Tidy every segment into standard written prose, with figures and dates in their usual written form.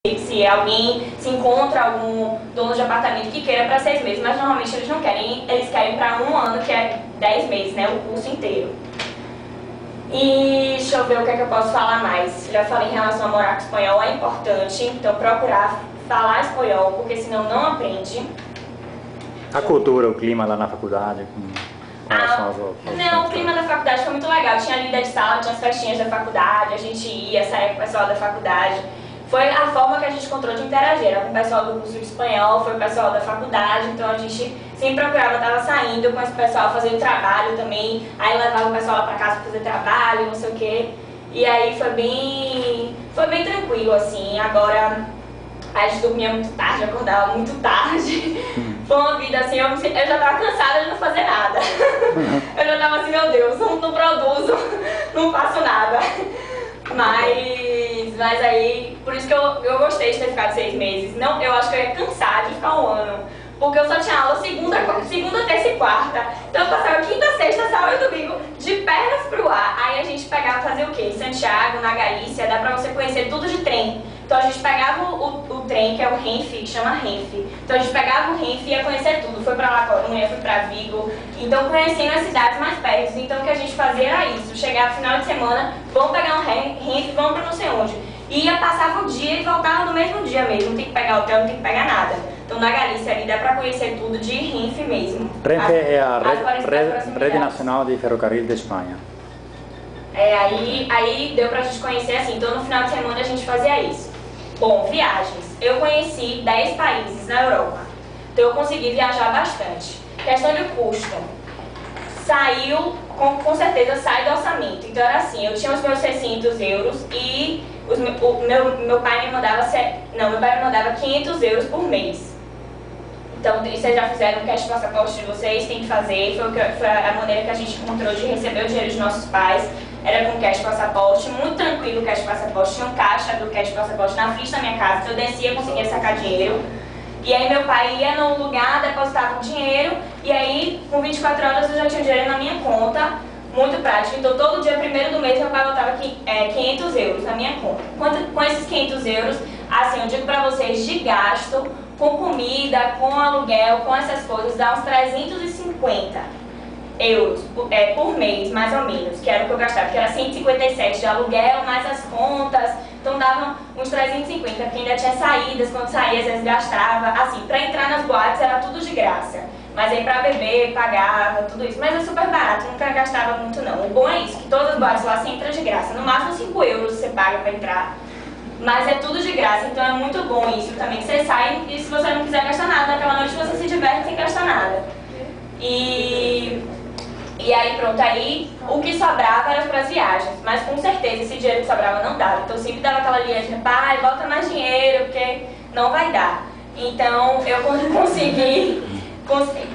Se alguém se encontra algum dono de apartamento que queira para 6 meses, mas normalmente eles não querem, eles querem para 1 ano, que é 10 meses, né, o curso inteiro. E deixa eu ver o que é que eu posso falar mais. Já falei em relação a morar com espanhol, é importante, então procurar falar espanhol, porque senão não aprende. A cultura, o clima lá na faculdade, com relação aos não, o clima da faculdade foi muito legal. Tinha líder de sala, tinha as festinhas da faculdade, a gente ia, saía com o pessoal da faculdade. Foi a forma que a gente encontrou de interagir, era com o pessoal do curso de espanhol, foi o pessoal da faculdade, então a gente sempre procurava, estava saindo com esse pessoal, fazendo trabalho também, aí levava o pessoal lá pra casa pra fazer trabalho, não sei o quê. E aí foi bem tranquilo, assim. Agora a gente dormia muito tarde, acordava muito tarde. Foi uma vida assim, eu já estava cansada de não fazer nada. Eu já estava assim, meu Deus, não produzo, não faço nada. Mas aí, por isso que eu gostei de ter ficado 6 meses. Não, eu acho que eu ia cansar de ficar 1 ano. Porque eu só tinha aula segunda, terça e quarta. Então eu passava quinta, sexta, sábado e domingo de pernas pro ar. Aí a gente pegava fazer o quê? Santiago, na Galícia, dá pra você conhecer tudo de trem. Então a gente pegava o trem, que é o Renfe, que chama Renfe. Então a gente pegava o Renfe e ia conhecer tudo. Foi pra La Coruña, foi pra Vigo. Então conhecendo as cidades mais perto. Então o que a gente fazia era isso. Chegava no final de semana, vamos pegar um Renfe, vamos pra não sei onde. Ia, passava o dia e voltava no mesmo dia mesmo. Não tem que pegar hotel, não tem que pegar nada. Então na Galícia ali dá pra conhecer tudo de Renfe mesmo. Renfe é a Rede Nacional de Ferrocarril de Espanha. Aí deu pra gente conhecer assim. Então no final de semana a gente fazia isso. Bom, viagens. Eu conheci 10 países na Europa. Então eu consegui viajar bastante. Questão de custo. Saiu, com certeza sai do orçamento. Então era assim, eu tinha os meus 600 euros e meu pai me mandava, meu pai me mandava 500 euros por mês. Então, vocês já fizeram o cash passaporte de vocês, tem que fazer, foi a maneira que a gente encontrou de receber o dinheiro de nossos pais, era com cash passaporte, muito tranquilo o cash passaporte, tinha um caixa do cash passaporte na frente da minha casa, então eu descia e conseguia sacar dinheiro. E aí meu pai ia no lugar, depositava o dinheiro, e aí com 24 horas eu já tinha o dinheiro na minha conta, muito prático. Então todo dia, primeiro do mês, meu pai botava 500 euros na minha conta. Com esses 500 euros, assim, eu digo pra vocês, de gasto, com comida, com aluguel, com essas coisas, dá uns 350 euros por mês, mais ou menos, que era o que eu gastava, porque era 157 de aluguel, mais as contas, então dava uns 350, porque ainda tinha saídas, quando saía às vezes gastava, assim, pra entrar nas boates era tudo de graça, mas aí pra beber, pagava, tudo isso, mas é super barato, nunca gastava muito não. O bom é isso, que todas as boates lá você entra de graça, no máximo 5 euros você paga pra entrar, mas é tudo de graça, então é muito bom isso também, que você sai e se você não quiser gastar nada, naquela noite você se diverte sem gastar nada. E aí pronto, aí o que sobrava era para as viagens, mas com certeza esse dinheiro que sobrava não dava, então eu sempre dava aquela linha de pai, bota mais dinheiro, porque não vai dar. Então eu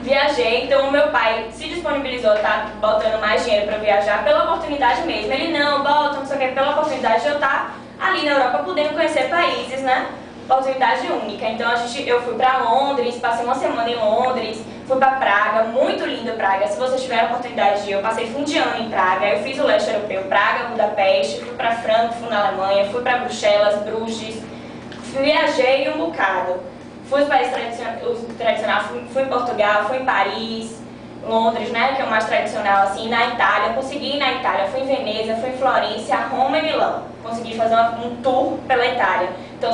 viajei, então o meu pai se disponibilizou, tá botando mais dinheiro para viajar pela oportunidade mesmo. Ele não bota, não sei o que, pela oportunidade de eu estar ali na Europa podendo conhecer países, né? Oportunidade única. Então eu fui pra Londres, passei 1 semana em Londres, fui pra Praga, muito linda Praga. Se vocês tiverem a oportunidade de ir, eu passei fim de ano em Praga, eu fiz o leste europeu, Praga, Budapeste, fui pra Frankfurt na Alemanha, fui pra Bruxelas, Bruges, viajei um bocado. Fui os países tradicionais, fui em Portugal, fui em Paris, Londres, né, que é o mais tradicional, assim, na Itália, consegui ir na Itália, fui em Veneza, fui em Florença, Roma e Milão. Consegui fazer um tour pela Itália. Então,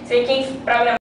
quem programa